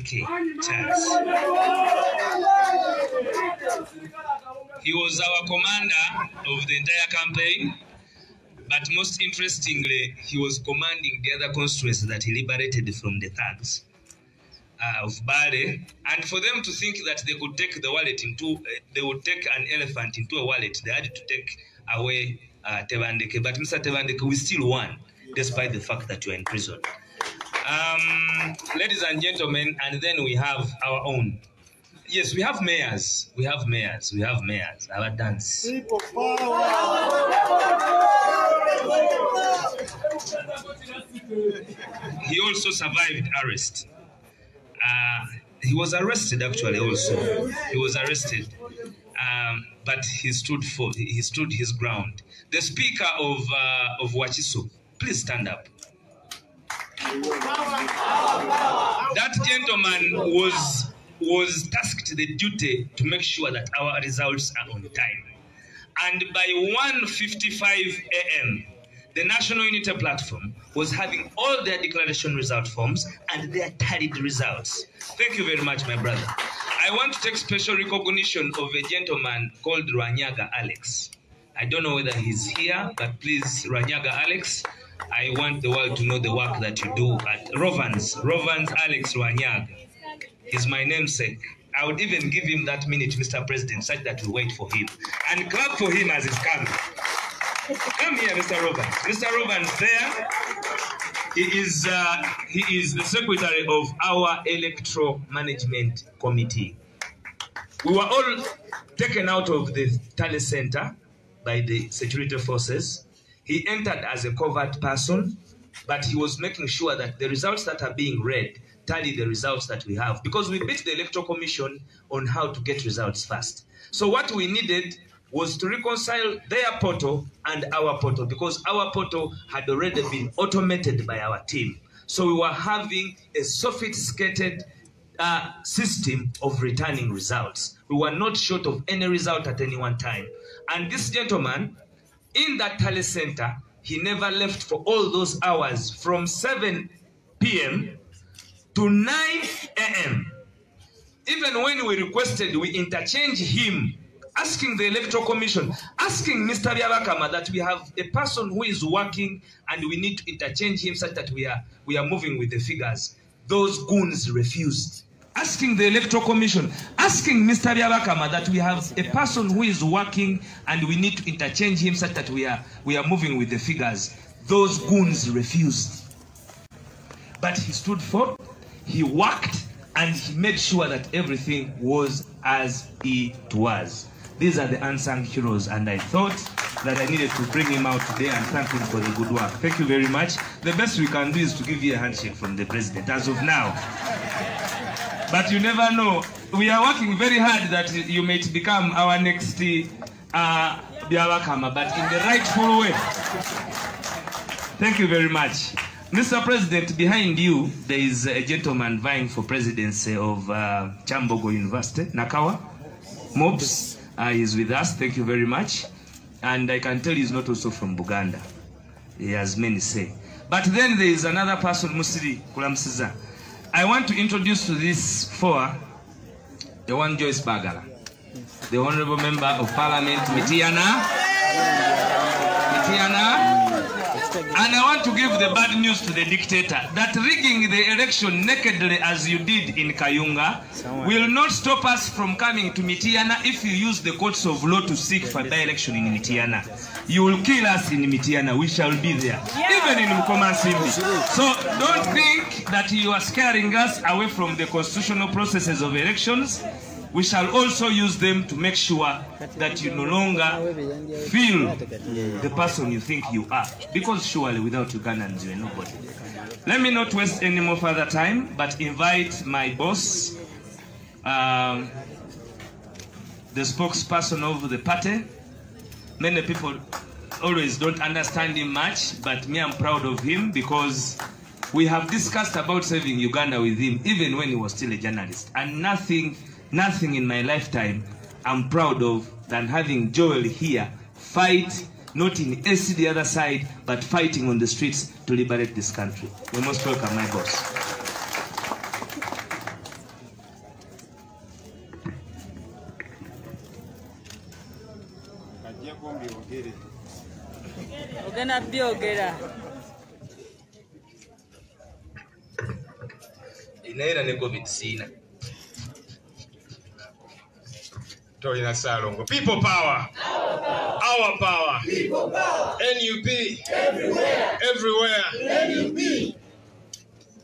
Charles. He was our commander of the entire campaign, but most interestingly, he was commanding the other constituencies that he liberated from the thugs of Bale. And for them to think that they could take the wallet into, they would take an elephant into a wallet, they had to take away Tebandeke. But Mr. Tebandeke, we still won, despite the fact that you are in prison. Ladies and gentlemen, and then we have our own. Yes, we have mayors. We have mayors. We have mayors. Our dance. People power. He also survived arrest. He was arrested actually. Also, he was arrested, but he stood his ground. The Speaker of Wachiso, please stand up. That gentleman was tasked the duty to make sure that our results are on time. And by 1:55 a.m., the National Unity Platform was having all their declaration result forms and their tallied results. Thank you very much, my brother. I want to take special recognition of a gentleman called Rwanyaga Alex. I don't know whether he's here, but please, Rwanyaga Alex, I want the world to know the work that you do at Rovans Alex Rwanyaga. He's my namesake. I would even give him that minute, Mr. President, such that we wait for him. And clap for him as he's coming. Come here, Mr. Rovans. Mr. Rovans there. He is the secretary of our electoral management committee. We were all taken out of the tally center by the security forces. He entered as a covert person, but he was making sure that the results that are being read tally the results that we have, because we beat the Electoral Commission on how to get results fast. So what we needed was to reconcile their portal and our portal, because our portal had already been automated by our team. So we were having a sophisticated system of returning results. We were not short of any result at any one time. And this gentleman, in that tally center, he never left for all those hours from 7 p.m. to 9 a.m. Even when we requested, we interchange him, asking the Electoral Commission, asking Mr. Byabakama that we have a person who is working and we need to interchange him such that we are moving with the figures. Those goons refused. Asking the Electoral Commission, asking Mr. Byabakama that we have a person who is working and we need to interchange him such that we are moving with the figures. Those goons refused. But he stood for, he worked, and he made sure that everything was as it was. These are the unsung heroes, and I thought that I needed to bring him out today and thank him for the good work. Thank you very much. The best we can do is to give you a handshake from the president as of now. But you never know. We are working very hard that you may become our next Byabakama, but in the rightful way. Thank you very much. Mr. President, behind you, there is a gentleman vying for presidency of Chambogo University, Nakawa. Mobs is with us. Thank you very much. And I can tell he's not also from Buganda, as many say. But then there is another person, Musiri Kulamsiza. I want to introduce to this four, the one Joyce Bagala, the Honorable Member of Parliament, Mitiana. And I want to give the bad news to the dictator that rigging the election nakedly as you did in Kayunga will not stop us from coming to Mitiana if you use the courts of law to seek for by-election in Mitiana. You will kill us in Mitiana. We shall be there. Even in Mkomasimbi. So don't think that you are scaring us away from the constitutional processes of elections. We shall also use them to make sure that you no longer feel the person you think you are. Because surely without Ugandans you are nobody. Let me not waste any more further time, but invite my boss, the spokesperson of the party. Many people always don't understand him much, but me, I'm proud of him because we have discussed about saving Uganda with him, even when he was still a journalist. And nothing in my lifetime I'm proud of than having Joel here fight, not in AC the other side, but fighting on the streets to liberate this country. We must welcome my boss. Ogana byogera. Inaera ne COVID sina. Toina Salongo. People power. Our power. People power. NUP. Everywhere. NUP.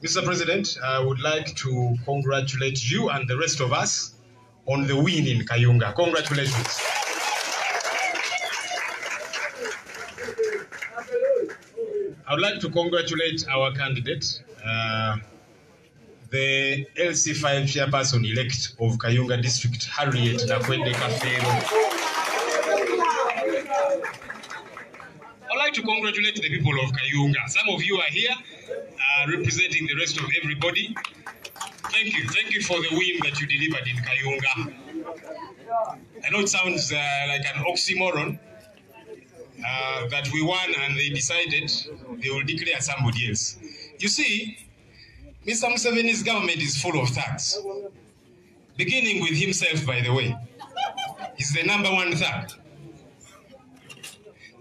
Mr. President, I would like to congratulate you and the rest of us on the win in Kayunga. Congratulations. I would like to congratulate our candidate, the LC5 chairperson-elect of Kayunga District, Harriet Nakwende Kafero. I'd like to congratulate the people of Kayunga. Some of you are here representing the rest of everybody. Thank you for the win that you delivered in Kayunga. I know it sounds like an oxymoron that we won and they decided they will declare somebody else. You see, Mr. Museveni's government is full of thugs, beginning with himself, by the way. He's the #1 thug.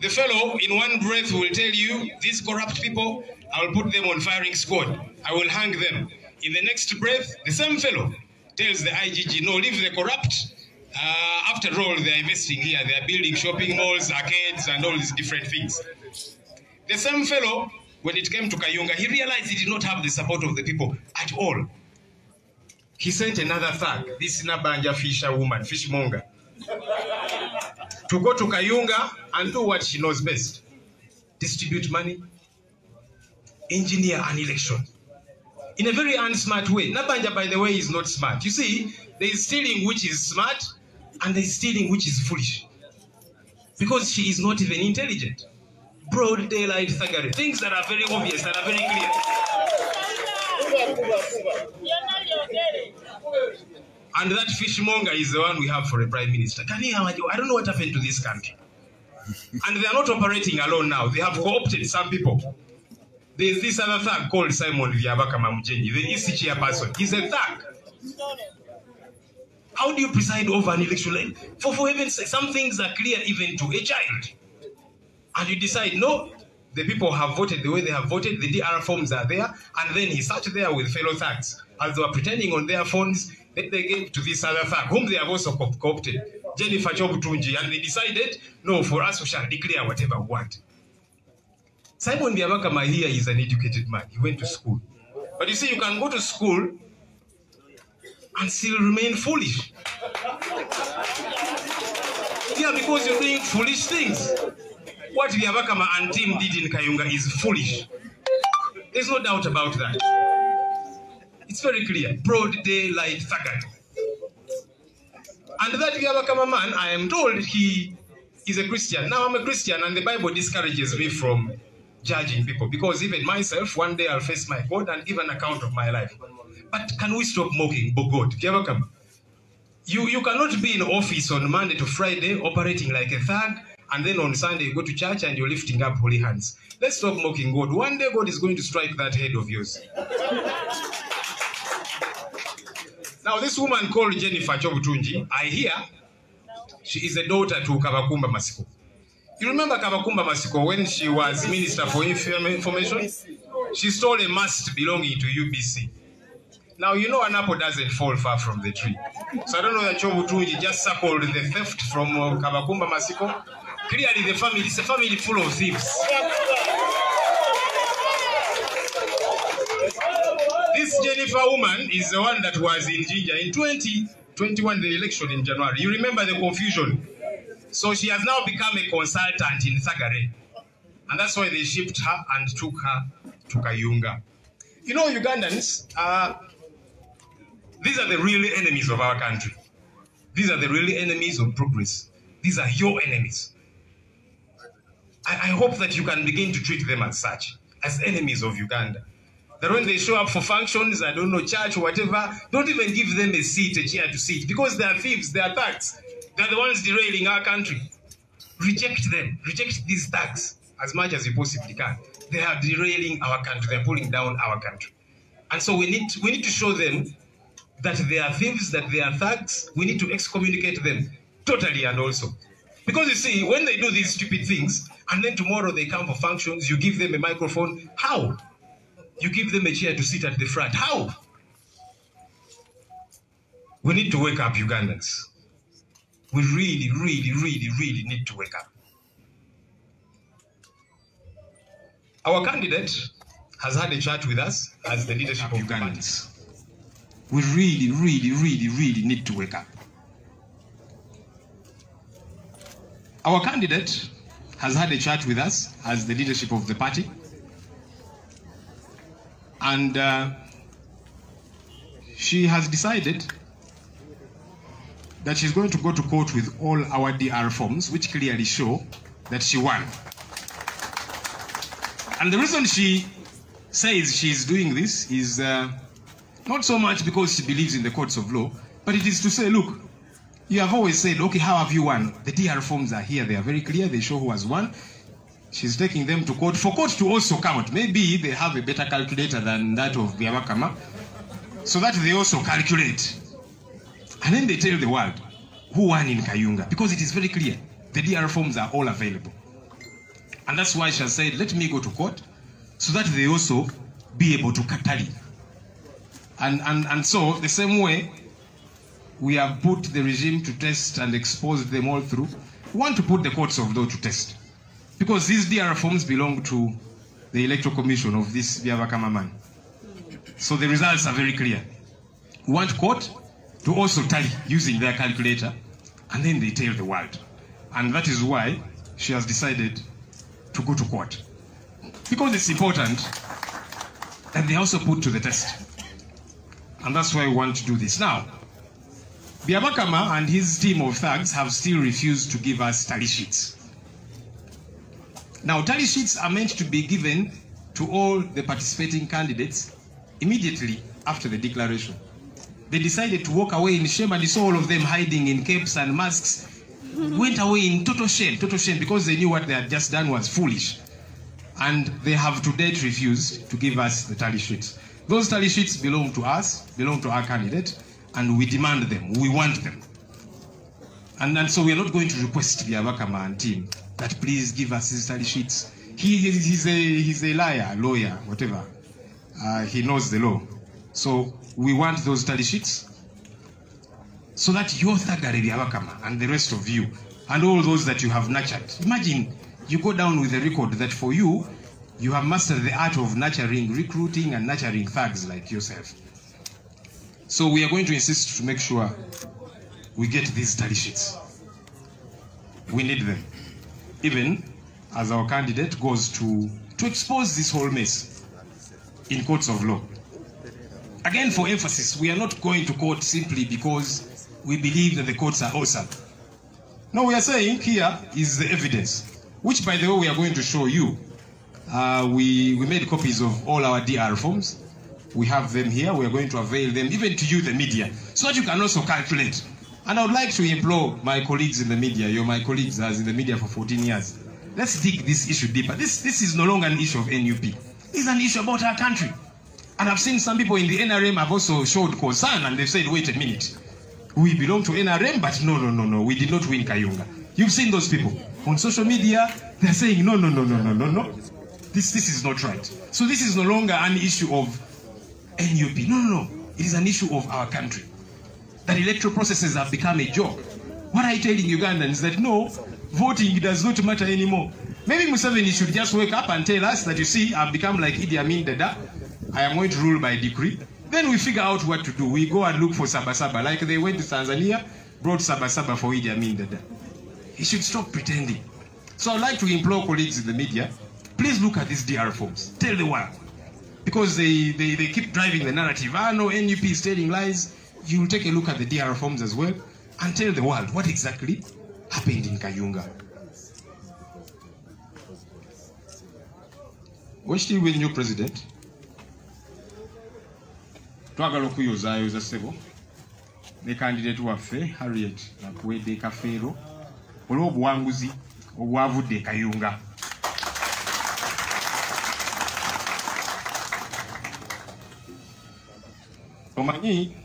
The fellow, in one breath, will tell you, these corrupt people, I will put them on firing squad. I will hang them. In the next breath, the same fellow tells the IGG, no, leave the corrupt. After all, they are investing here. They are building shopping malls, arcades, and all these different things. The same fellow, when it came to Kayunga, he realized he did not have the support of the people at all. He sent another thug, this Nabanja fishmonger, to go to Kayunga and do what she knows best. Distribute money, engineer an election. In a very unsmart way. Nabanja, by the way, is not smart. You see, there is stealing which is smart, and there is stealing which is foolish. Because she is not even intelligent. Broad daylight thuggery. Things that are very obvious, that are very clear. And that fishmonger is the one we have for a prime minister. Can you imagine? I don't know what happened to this country. And they are not operating alone now. They have co-opted some people. There is this other thug called Simon Vyabaka Mamujenyi, the EC chairperson. He's a thug. How do you preside over an election? For heaven's sake, some things are clear even to a child. And you decide, no, the people have voted the way they have voted, the DR forms are there, and then he sat there with fellow thugs. As they were pretending on their phones, they gave to this other thug, whom they have also co-opted, Jennifer Chobutunji, and they decided, no, for us we shall declare whatever we want. Simon Byabaka Mahia is an educated man. He went to school. But you see, you can go to school and still remain foolish. Yeah, because you're doing foolish things. What Byabakama and team did in Kayunga is foolish. There's no doubt about that. It's very clear. Broad daylight thuggery. And that Byabakama man, I am told he is a Christian. Now I'm a Christian and the Bible discourages me from judging people. Because even myself, one day I'll face my God and give an account of my life. But can we stop mocking God? Byabakama, you cannot be in office on Monday to Friday operating like a thug, and then on Sunday you go to church and you're lifting up holy hands. Let's stop mocking God. One day God is going to strike that head of yours. Now this woman called Jennifer Chobutunji, I hear she is a daughter to Kabakumba Masiko. You remember Kabakumba Masiko when she was Minister for Information? She stole a mast belonging to UBC. Now you know an apple doesn't fall far from the tree. So I don't know that Chobutunji just circled the theft from Kabakumba Masiko. Clearly the family is a family full of thieves. This Jennifer woman is the one that was in Jinja in 2021, the election in January. You remember the confusion. So she has now become a consultant in Thagare. And that's why they shipped her and took her to Kayunga. You know, Ugandans, these are the real enemies of our country. These are the real enemies of progress. These are your enemies. I hope that you can begin to treat them as such, as enemies of Uganda. That when they show up for functions, I don't know, church or whatever, don't even give them a seat, a chair to sit, because they are thieves, they are thugs. They are the ones derailing our country. Reject them. Reject these thugs as much as you possibly can. They are derailing our country. They are pulling down our country. And so we need to show them that they are thieves, that they are thugs. We need to excommunicate them totally and also Because you see, when they do these stupid things, and then tomorrow they come for functions, you give them a microphone, how? You give them a chair to sit at the front, how? We need to wake up, Ugandans. We really, really, really, really need to wake up. Our candidate has had a chat with us as the leadership of Ugandans. We really, really, really, really need to wake up. Our candidate has had a chat with us as the leadership of the party. And she has decided that she's going to go to court with all our DR forms, which clearly show that she won. And the reason she says she's doing this is not so much because she believes in the courts of law, but it is to say, look, you have always said, okay, how have you won? The DR forms are here, they are very clear, they show who has won. She's taking them to court for court to also count. Maybe they have a better calculator than that of Byabakama, so that they also calculate. And then they tell the world who won in Kayunga, because it is very clear. The DR forms are all available. And that's why she has said, let me go to court, so that they also be able to tally. And so, the same way, we have put the regime to test and exposed them all through. We want to put the courts of law to test. Because these DR forms belong to the Electoral Commission of this Byabakama man. So the results are very clear. We want court to also tally using their calculator, and then they tell the world. And that is why she has decided to go to court. Because it's important that they also put to the test. And that's why we want to do this. Now, Byabakama and his team of thugs have still refused to give us tally sheets. Now, tally sheets are meant to be given to all the participating candidates immediately after the declaration. They decided to walk away in shame, and you saw all of them hiding in capes and masks, went away in total shame, because they knew what they had just done was foolish. And they have to date refused to give us the tally sheets. Those tally sheets belong to us, belong to our candidate, and we demand them, we want them. And so we are not going to request Byabakama and team that please give us his tally sheets. He's a lawyer, whatever. He knows the law. So we want those tally sheets so that your Thagare Byabakama and the rest of you and all those that you have nurtured. Imagine you go down with a record that for you, you have mastered the art of nurturing, recruiting and nurturing thugs like yourself. So we are going to insist to make sure we get these tally sheets. We need them. Even as our candidate goes to expose this whole mess in courts of law. Again, for emphasis, we are not going to court simply because we believe that the courts are awesome. No, we are saying here is the evidence, which by the way we are going to show you. We made copies of all our DR forms. We have them here. We are going to avail them even to you, the media, so that you can also calculate. And I would like to implore my colleagues in the media, you're my colleagues as in the media for 14 years. Let's dig this issue deeper. This is no longer an issue of NUP. This is an issue about our country. And I've seen some people in the NRM have also showed concern, and they've said, wait a minute. We belong to NRM, but no, we did not win Kayunga. You've seen those people. On social media, they're saying, no. This is not right. So this is no longer an issue of NUP. No. It is an issue of our country. That electoral processes have become a joke. What are you telling Ugandans? That no, voting does not matter anymore. Maybe Museveni should just wake up and tell us that, you see, I've become like Idi Amin Dada. I am going to rule by decree. Then we figure out what to do. We go and look for Sabasaba. Like they went to Tanzania, brought Sabasaba for Idi Amin Dada. He should stop pretending. So I'd like to implore colleagues in the media, please look at these DR forms. Tell the world. Because they keep driving the narrative. No, NUP is telling lies. You will take a look at the DR forms as well and tell the world what exactly happened in Kayunga. We're still with new president. Twagala okuyozaayoza ssebo ne candidate waffe Harriet Nakuwedde Kafeero olw'obuwanguzi obwavudde e Kayunga. Omanyi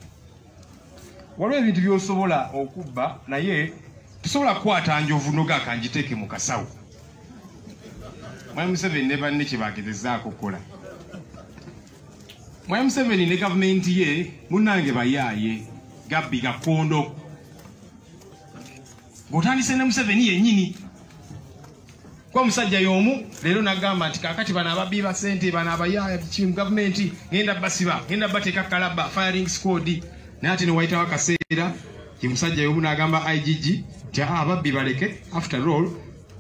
waliwo ebintu by'osobola okubba naye tusobola kukwata njovu noga kanjiteeke mu kasawo. Mwami Museveni ne banne kye bagezezaako okukola. Mwami Museveni ne gavumenti ye munnange bayaaye Gabbi Gakondo. Ng'otandise ne Museveni yennyini. Kwa musajja y'omu leero n'agamba nti kaakati bano ababbi ba ssente bano abayaaya gavumenti ngenda basiba ngenda bateeka kalaba firing squad. Naye ate ne wayitawo akaseera ye musajja y'omu n'agamba IGG nti ababbi baleke after all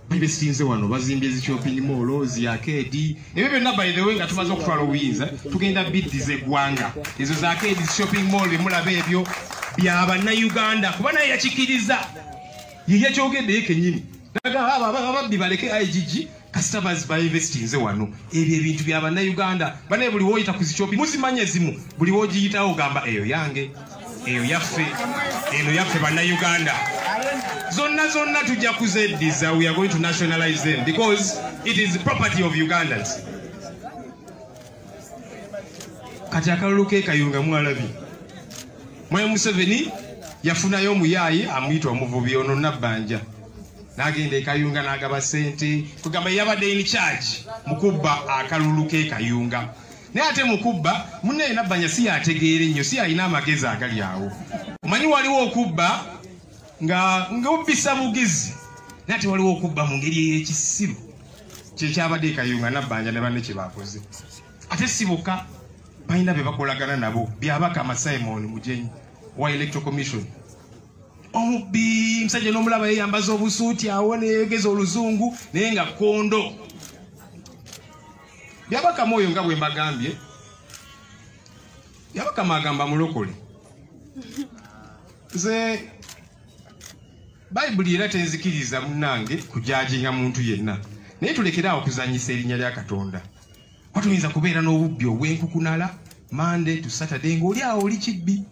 babesitinze wano bazimbye zi shopping mall zi arcade ebyo byonna by the way nga tumaze okutwala obuyinza tugenda biddiza eggwanga ezo za arcade shopping mall bemulaba ebyo by'Abannayuganda kuba naye yakikiriza ye yakyogedde kenyini ababbi baleke IGG customers bainvestinze wano ebyo ebintu by'Abannayuganda banaye buli woyita ku zi shopping muzimanye ezimu buli wogiyitawo ogamba eyo yange eyo yaffe eno yaffe Bannayuganda zonna tujja kuzeddiza. We are going to nationalize them because it is the property of Ugandans. Kati akalulu ke Kayunga mwalabi Mwami Museveni yafunayo omuyaaye amuyita omuvubi ono Nabbanja n'agenda e Kayunga n'agaba ssente kugamba yabadde in charge mukubba akalulu ke Kayunga. Naye ate mukubba munne Nabbanja si yategeere nnyo si alina amagezi agali awo. Omanyi waliwo okubba nga obisa bugizi naye ate waliwo okubba mu ngeri ey'ekisiru kyekyabadde e Kayunga Nabbanja ne banne kye bakoze. Ate sibuka balina be bakolagana nabo byabakama Simon Mujenyi wa Electoral Commission. Omubbi musajja n'omulaba yeyambaza obusuuti awo neegeza oluzungu naye nga Kondo. Byabakama oyo nga bwe mbagambye byabakama agamba mulokole. Nze Bayibuli era tenzikiriza munnange kujajinga muntu yenna. Naye tulekeraawo okuzanyisa erinnya lya Katonda. Watuyinza kubeera n'obubbi obw'enkukunala Monday to Saturday ng'oli awo oli kibbi.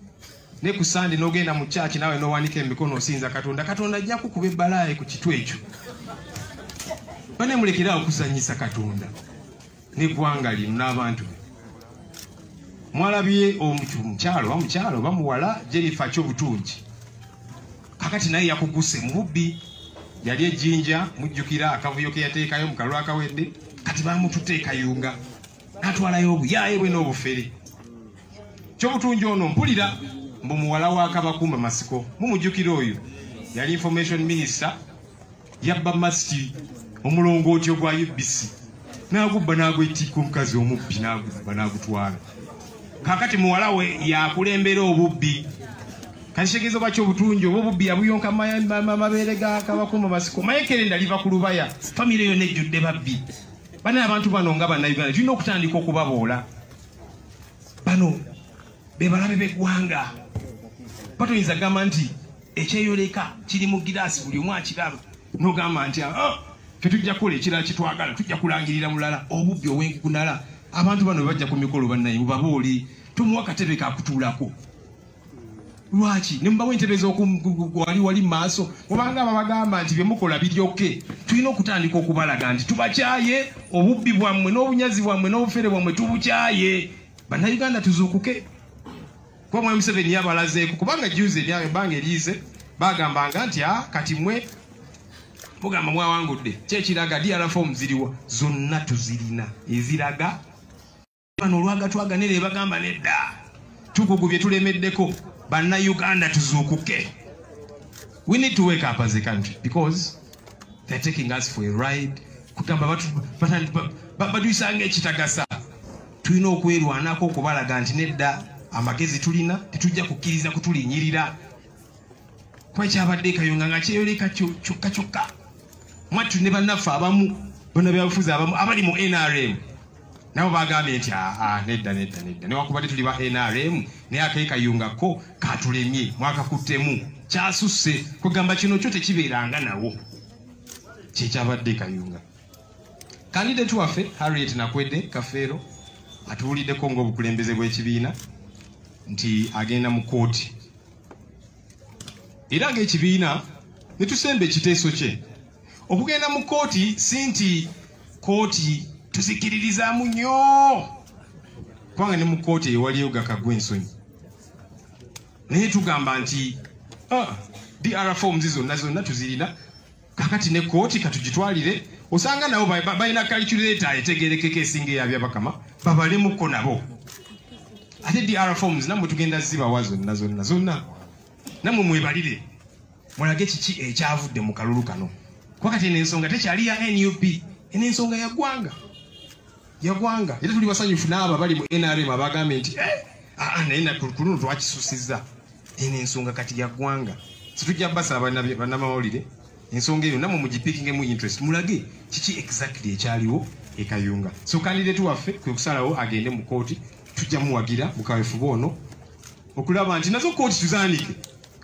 Ne ku Sunday n'ogenda mu church nawe n'owanika emikono osinza Katonda. Katonda ajja kukuba ebbalaaye ku kitwe ekyo. Bane mulekeraawo okuzanyisa Katonda n'eggwanga lino n'abantu be. Mwalabye omukyalo bamuwala Jennifer Kyobutungi. Kakati naye yakuguse mu bubbi yali ejjinja mujjukira akavuyo ke yateekayo mu kalwa akawedde kati bamututte e Kayunga n'atwalayo obuyaaye bwe n'obufere. Kyobutungi ono mpulira mbu muwala wa Kabakumba Masiko mumujjukira oyo yali information minister yabba masiti omulongooti ogwa UBC n'agubba n'agwettika omukazi omubbi n'agubba n'agutwala. Kakati muwala we yakulembera obubbi. Kashegeza bakyo obutunji obubbi yabuyonka mabeere ga Kabakumba Masiko mayekerenda liva ku lubaya family yo nejjudde babbi. Bana abantu bano nga Bannayuganda tulina okutandika okubaboola bano be balabe b'eggwanga. Batoyinza gamba nti ekyeyoleka kiri mu giraasi buli omu akiraba n'ogamba nti tetujja kukola ekirala kitwagala tujja kulangirira mulala obubbi obw'enkukunala. Abantu bano bajja ku mikolo bannaye mubabooli tumuwa katebe kakutuulako. Lwaki ne mubawo entebe wali maaso obanga babagamba nti bye mukola biryoke tulina okutandika okubalaga nti tubakyaye obubbi bwammwe n'obunyazi bwammwe n'obufere bwammwe tubukyaye. Bannayuganda tuzuukuke. Kwa Mwami Museveni yabalazeeko kubanga juzi eryawe ebbanga eriize bagambanga nti kati mmwe mugamba mwawangudde kyekiraga DR form ziriwa zonna tuzirina eziraga bano olwaga twaganire bagamba nedda tukugubye tulemeddeko. Bannayuganda tuzuukuke. We need to wake up as a country because they're taking us for a ride. Kugamba baduyisanga ekitagasa. Tulina okwerwanako okubalaga nti nedda amagezi tulina tetujja kukkiriza kutulinyirira. Kwa kyabadde e Kayunga nga kyeyoleka kyokka. Mwattu ne bannaffe abamu bannabyabufuzi abamu abali mu NRM nabo bagambye nti nedda newakubadde tuli ba NRM naye ake Kayungako katulemye mwakakuttemu kyasusse kugamba kino kyo tekibeeranga nawo kyekyabadde e Kayunga. Candidate waffe Harriet Nakwedde Kafeero atubuliddeko ng'obukulembeze bw'ekibiina nti agenda mu kooti era ng'ekibiina ne tusemba ekiteeso kye okugenda mu kooti si nti kooti tusikiririzaamu nnyo kubanga ne mu kooti ewaliyo gakagwa ensonyi naye tugamba nti DR forms zonna tuzirina kakati ne kooti katugitwalire osanga nabo balina calculator etegerekeko esinga eyabyabakama babalemuko nabo ate DR forms namwe tugenda zibawa zonna namwe mwebalire mulage kiki ekyavudde mu kalulu kano kwakati n'ensonga tekyali ya NUP n'ensonga yaggwanga era tuli basanyufu n'abo bali mu NRM abagambe nti naye nakuluno twakisusiza n'ensonga kati yaggwanga situjja basaba bannamawulire ensonga eyo namwe mugipiikingemu interest mulage kiki exactly ekyaliwo ekayunga so candidate waffe kwe kusalawo agende mu kooti tujja muwagira mukaweefuba ono okulaba nti nazo kooti tuzaanike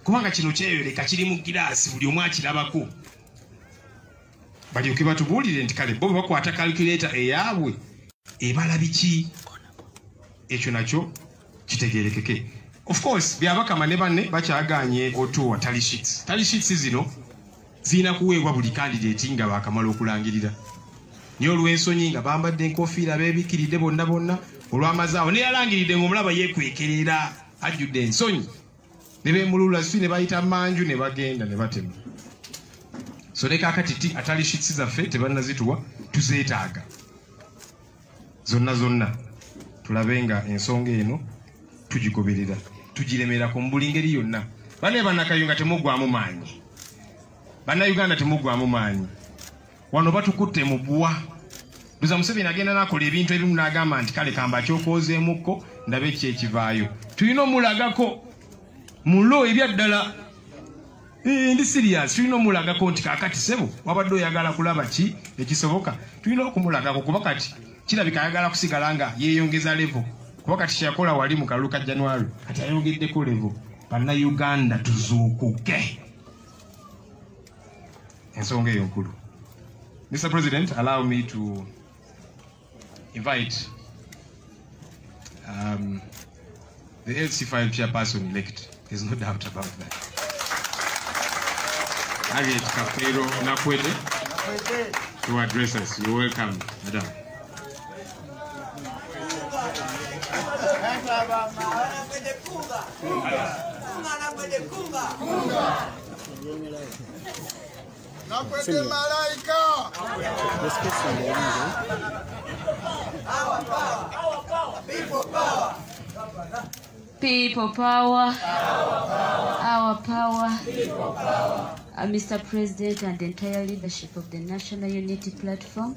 kubanga kino kyeyoleka kiri mu giraasi buli omu akirabako balyoke batubuulire nti kale bo bakwata calculator eyaabwe ebala biki ekyo nakyo kitegerekeke of course byabakama ne banne bakyaganye otuwa tally sheets zino zirina kuweebwa buli candidate nga bakamala okulangirira niyo olw'ensonyi nga bambadde enkofiira beebikiridde bonna olw'amazaawo ne yalangiridde ng'omulaba yeekwekerera ajjudde ensonyi ne beemulula si ne bayita manju ne bagenda ne batema so ne kaakati atali sheets zaffe tebannazituwa tuzeetaaga zonna tulabe nga ensonga eno tugigoberera tugiremerako mu buli ngeri yonna bane bannakayunga temuggwamu maanyi bannayuganda temuggwamu maanyi wano batukutte mu bwa Luza Museveni agenda nakola ebintu ebimu n'agamba nti kale kamba kyokoozeemukko ndabe kyekivaayo tulina omulagako mulo ebyaddala ndi serious tulina omulagako nti kaakati sebo wabadde oyagala kulaba ki ekisoboka tulina okumulagako kuba kati kirabika ayagala kusigala nga yeeyongeza level kuba kati kyakola wali mu kalulu ka January kati ayongeddeko level bannayuganda tuzuukuke ensonga eyo nkulu. Mr. President, allow me to invite the LC5 chairperson elect. There's no doubt about that. Harriet Kafero Nakwete to address us. You're welcome, Madam. Nakwete malaika. People power. Our power. Mr. President and the entire leadership of the National Unity Platform,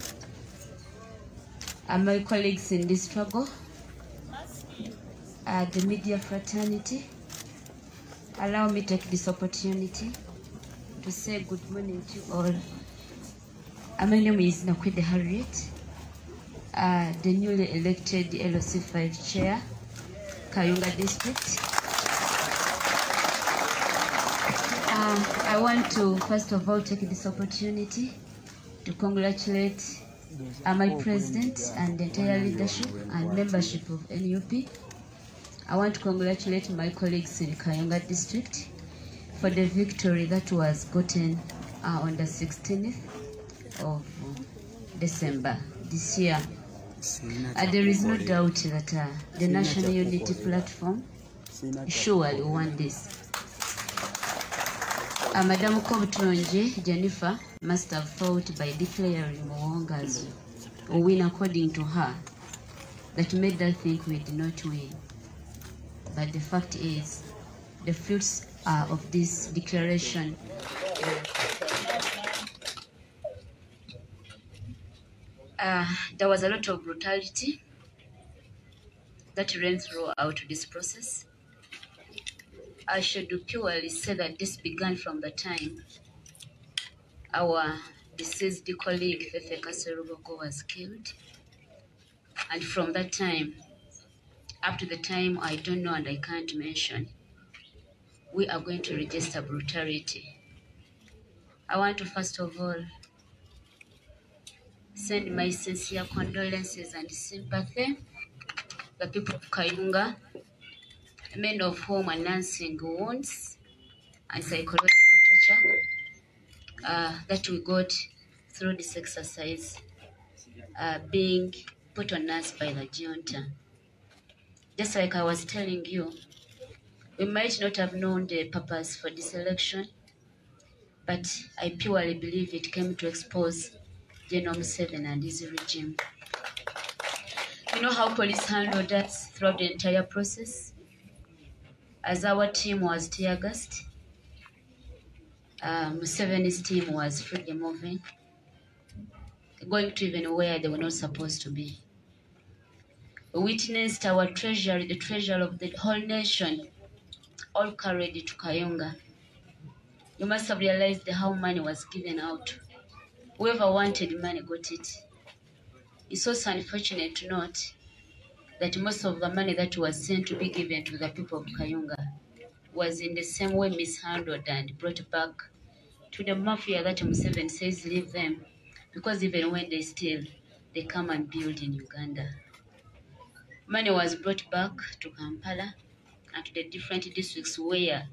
my colleagues in this struggle, the media fraternity, allow me to take this opportunity to say good morning to all. My name is Nakwete Harriet, the newly elected LOC5 chair, Kayunga District. I want to first of all take this opportunity to congratulate my president and the entire leadership and membership of NUP. I want to congratulate my colleagues in Kayunga District for the victory that was gotten on the 16th of December this year. There is no doubt that the National Unity Platform surely won this. Madam Kobutronje Jennifer must have fought by declaring Mwonga as a win according to her. That made her think we did not win. But the fact is, the fruits of this declaration there was a lot of brutality that ran throughout this process. I should purely say that this began from the time our deceased colleague Fefe Kaseruboko was killed, and from that time up to the time I don't know and I can't mention, we are going to register brutality. I want to first of all send my sincere condolences and sympathy to the people of Kayunga, many of whom are nursing wounds and psychological torture that we got through this exercise being put on us by the junta. Just like I was telling you, we might not have known the purpose for this election, but I purely believe it came to expose General Museveni and his regime. You know how police handled us throughout the entire process? As our team was tear gassed, Museveni's team was freely moving, going to even where they were not supposed to be. We witnessed our treasury, the treasure of the whole nation, all carried to Kayunga. You must have realized how money was given out. Whoever wanted money got it. It's also unfortunate to note that most of the money that was sent to be given to the people of Kayunga was in the same way mishandled and brought back to the mafia that Museveni says leave them, because even when they steal, they come and build in Uganda. Money was brought back to Kampala and to the different districts where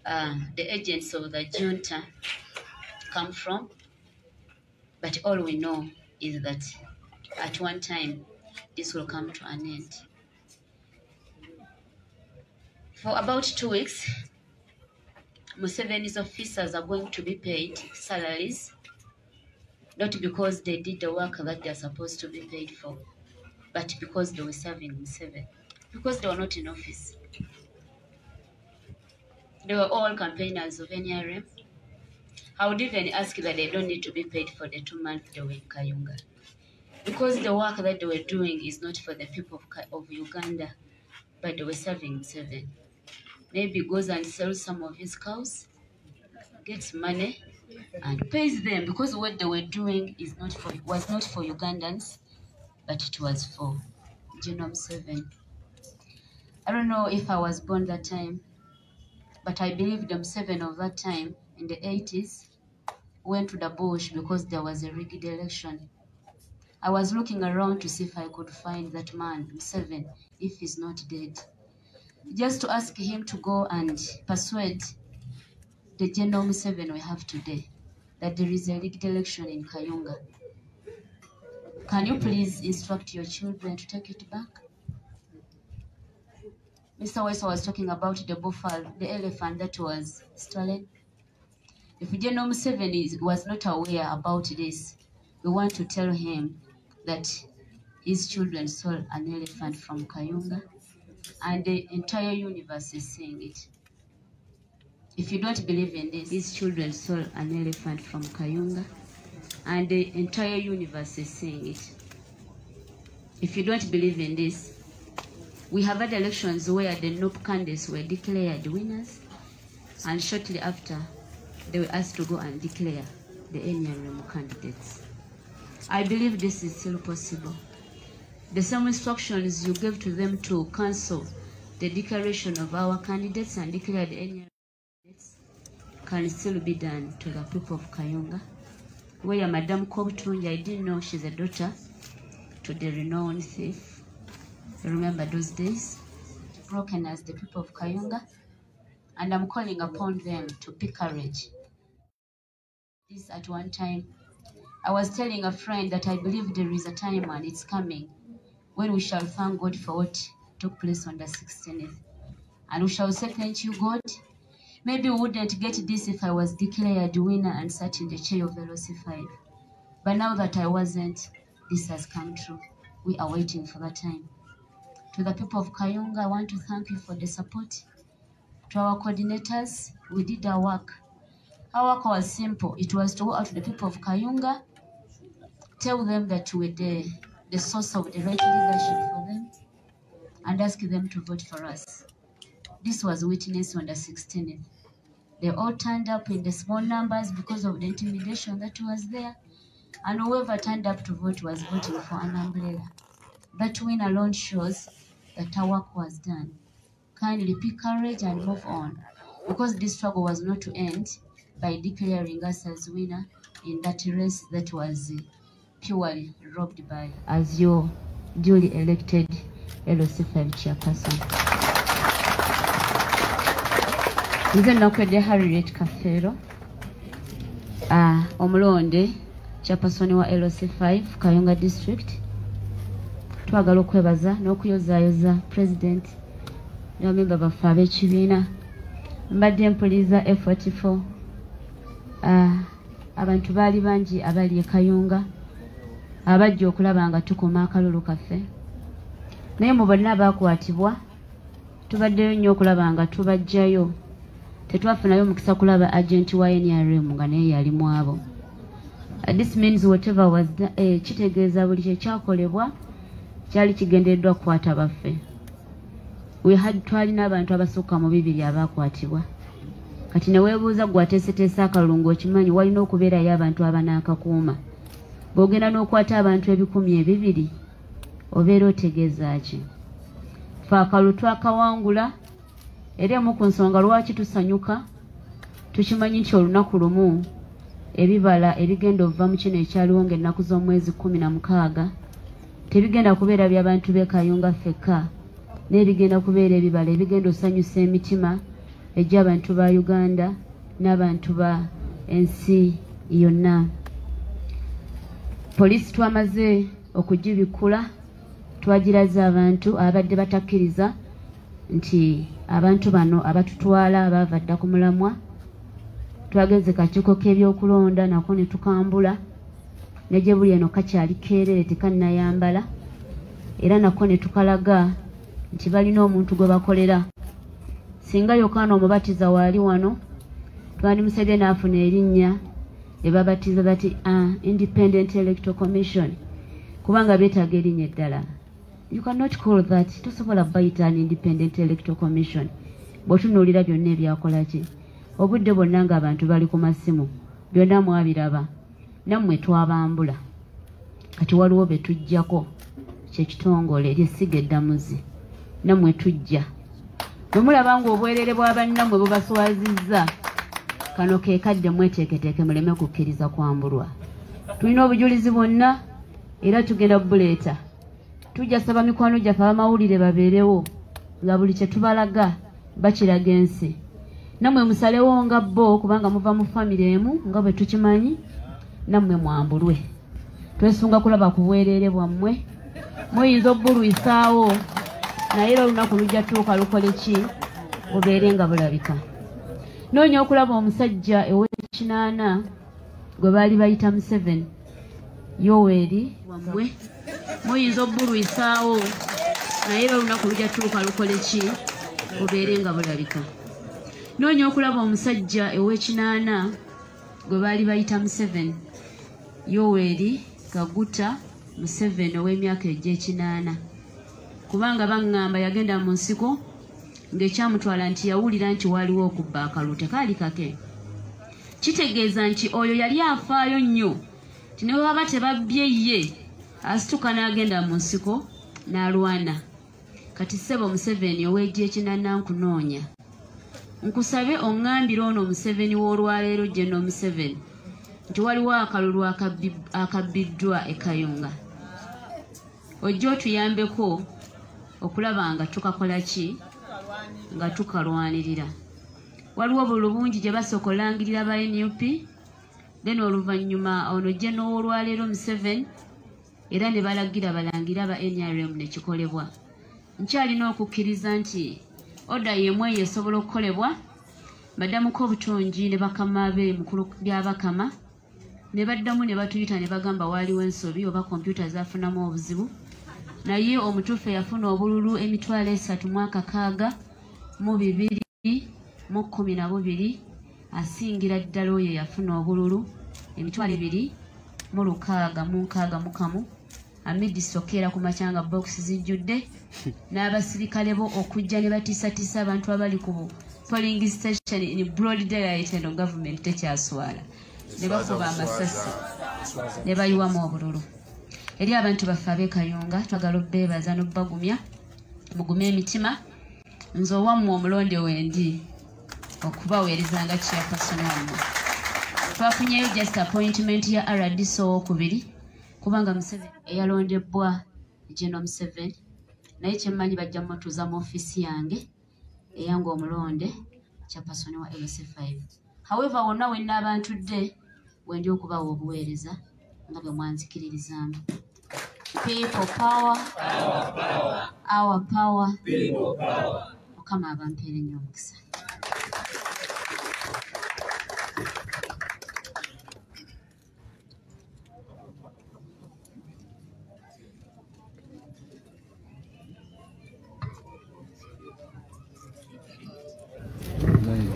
the agents of the junta come from. But all we know is that at one time, this will come to an end. For about 2 weeks, Museveni's officers are going to be paid salaries, not because they did the work that they are supposed to be paid for, but because they were serving Museveni, because they were not in office. They were all campaigners of NRM. I would even ask that they don't need to be paid for the 2 months they were in Kayunga, because the work that they were doing is not for the people of Uganda, but they were serving Museveni. Maybe goes and sells some of his cows, gets money, and pays them, because what they were doing was not for Ugandans, but it was for General Museveni. I don't know if I was born that time, but I believe the Museveni of that time, in the 80s, went to the bush because there was a rigged election. I was looking around to see if I could find that man, Museveni, if he's not dead, just to ask him to go and persuade the General Museveni we have today that there is a rigged election in Kayunga. Can you please instruct your children to take it back? Mr. Wesa was talking about the buffalo, the elephant that was stolen. If General Museveni was not aware about this, we want to tell him that his children stole an elephant from Kayunga, and the entire universe is saying it. If you don't believe in this, his children stole an elephant from Kayunga, and the entire universe is saying it. If you don't believe in this, we have had elections where the NUP candidates were declared winners, and shortly after, they were asked to go and declare the NRM candidates. I believe this is still possible. The same instructions you gave to them to cancel the declaration of our candidates and declare the NRM candidates can still be done to the people of Kayunga, where Madame Kobtunja, I didn't know she's a daughter to the renowned thief. Remember those days? Broken as the people of Kayunga, and I'm calling upon them to pick courage. This at one time, I was telling a friend that I believe there is a time and it's coming when we shall thank God for what took place on the 16th. And we shall say, thank you, God. Maybe we wouldn't get this if I was declared winner and sat in the chair of LOC5. But now that I wasn't, this has come true. We are waiting for that time. To the people of Kayunga, I want to thank you for the support. To our coordinators, we did our work. Our work was simple. It was to go out to the people of Kayunga, tell them that we're the source of the right leadership for them, and ask them to vote for us. This was witnessed on the 16th. They all turned up in the small numbers because of the intimidation that was there, and whoever turned up to vote was voting for an umbrella. That win alone shows that our work was done. Kindly pick courage and move on, because this struggle was not to end by declaring us as winner in that race that was purely robbed by as your duly elected LOC5 chairperson. Nze nakwedde Harriet Kafero, omulonde chairperson wa LOC5 Kayunga district. Twagala okwebaza n'okuyozaayoza president n'abamemba baffe ab'ekibiina. Mbadde mpuliza F44 abantu baali bangi abali e Kayunga abajja okulaba nga tukuma akalulu kaffe, naye mu bonna abakwatibwa tubaddeyo nnyo okulaba nga tubajjayo. Tetwafunayo mukisa kulaba agent wa NRM nga naye yali mu abo. This means whatever was kitegeeza buli kyekyakolebwa kyali kigendereddwa kukwata baffe. Twalina abantu abasukka mu 200 abakwatibwa. Kati ne weebuuza gwe ateeseteese akalulu ng'okimanyi walina okubeerayo abantu abanaakakuuma. Bw'ogenda n'okwata abantu 200,000 obeera otegeeza ki? Ffe akalulu twakawangula, era emu ku nsonga lwaki tusanyuka, tukimanyi nti olunaku lumu ebibala ebigenda okuva mu kino ekyaliwo ng'ennaku z'omwezi 16 tebigenda kubeera by'abantu b'e Kayunga ffekka, naye bigenda kubeera ebibala ebigenda osanyusa emitima egy'abantu ba Uganda n'abantu ba ensi yonna. Poliisi twamaze okugibikula, twagiraze abantu abadde batakkiriza nti abantu bano abatutwala baava dda ku mulamwa. Twagenze kakiiko k'ebyokulonda nako ne tukambula, ne gye buli eno kakyali keerere tekannayambala, era nako ne tukalaga nti balina omuntu gwe bakolera. Singa Yokaana Omubatiza waali wano twandimusabye n'afuna erinnya ne babatiza bati Independent Electoral Commission, kubanga beetaaga erinnya eddala. You cannot call that. Tosobola bayita an Independent Electoral Commission bw'otunuulira byonna ebyakola ki. Obudde bwonna ng'abantu bali ku masimu, byonna mwabiraba, nammwe twabambula. Kati waliwo be tujjako, kyekitongole ery'essiga eddamuzi, nammwe tujja. Bwe mulaba ng'obwerere bwa bannammwe bubaswazizza, kano ke kadde mweteeketeeke muleme kukkiriza kwambulwa. Tulina obujulizi bwonna era tugenda buleeta. Tujja saba mikwano gyaffe abamawulire babeerewo nga buli kye tubalaga bakiraga ensi. Nammwe musalewo nga bo kubanga muva mu famire emu nga bwe tukimanyi, nammwe mwambulwe. Twesunga kulaba ku bwereere bwammwe, muyinza obbulwisaawo naye era olunaku lujja tuuka lukole ki, bubeere nga bulabika. Noonya okulaba omusajja ow'ekinaana gwe baali bayita Museveni, Yoweri wammwe, muyinza obbulwisaawo naye era olunaku lujja tuuka lukole ki, bubeere nga bulabika. Noonya okulaba omusajja ow'ekinaana gwe baali bayita Museveni, Yoweri Kaguta Museveni ow'emyaka egy'ekinaana, kubanga baŋŋamba yagenda mu nsiko ng'ekyamutwala nti yawulira nti waliwo okubba akalulu tekaali kake. Kitegeeza nti oyo yali afaayo nnyo nti ne bw'aba tebabbye ye asituka n'agenda mu nsiko n'alwana. Kati ssebo Museveni ow'egy'ekinaana nkunoonya, nkusabe oŋŋambire ono Museveni w'olwaleero General Museveni nti waliwo akalulu akabbiddwa e Kayunga. Ojja otuyambeko okulaba nga tukakola ki, nga tukalwanirira. Waliwo obululu bungi gye basooka olangirira ba NUP, then oluvannyuma ono General w'olwaleero Museveni era ne balagira balangira ba NRM ne kikolebwa. Nkyalina okukkiriza nti oda yemwe yesobola okukolebwa, baddamuko obutongi ne bakama be mukulu by'abakama ne baddamu ne batuyita ne bagamba waaliwo ensobi oba kompyuta zaafunamu obuzibu, naye omutuufu yafuna obululu emitwalo 3 mu 2012, asingira ddala oyo yafuna obululu emitwalo 2,661. Amidi Sokera ku makyanga box zijjudde n'abasirikale bo okujja ne batiisatiisa abantu abali ku polling station in broad daylight eno government tekyaswala, ne bakuba amasasi ne bayiwamu obululu. Eri abantu baffe ab'e Kayunga twagala obbeebaza n'obbagumya, mugume emitima. Nze owammwe omulonde wendi okubaweereza nga chairperson wammwe. Twafunyeyo just appointment ya RDC owokubiri kubanga Museveni eyalondebwa General Museveni, naye kyemmanyi bajja mutuuza mu ofiisi yange eyange omulonde chairperson wa LC5. However, wonna wenna abantudde wendi okubawa obuweereza nga bwe mwanzikiririzaamu. People power, our power, Mukama abampeere nnyo omukisa.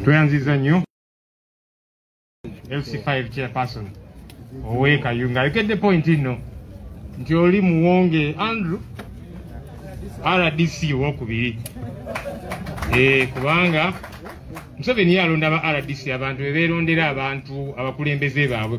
Tweyanziza nnyo LC5 chairperson ow'Ekayunga ayogedde point nno nti oli Muwonge Andrew RDC owokubiri kubanga Museveni yalonda aba RDC abantu bebeerondera abantu abakulembeze baabwe.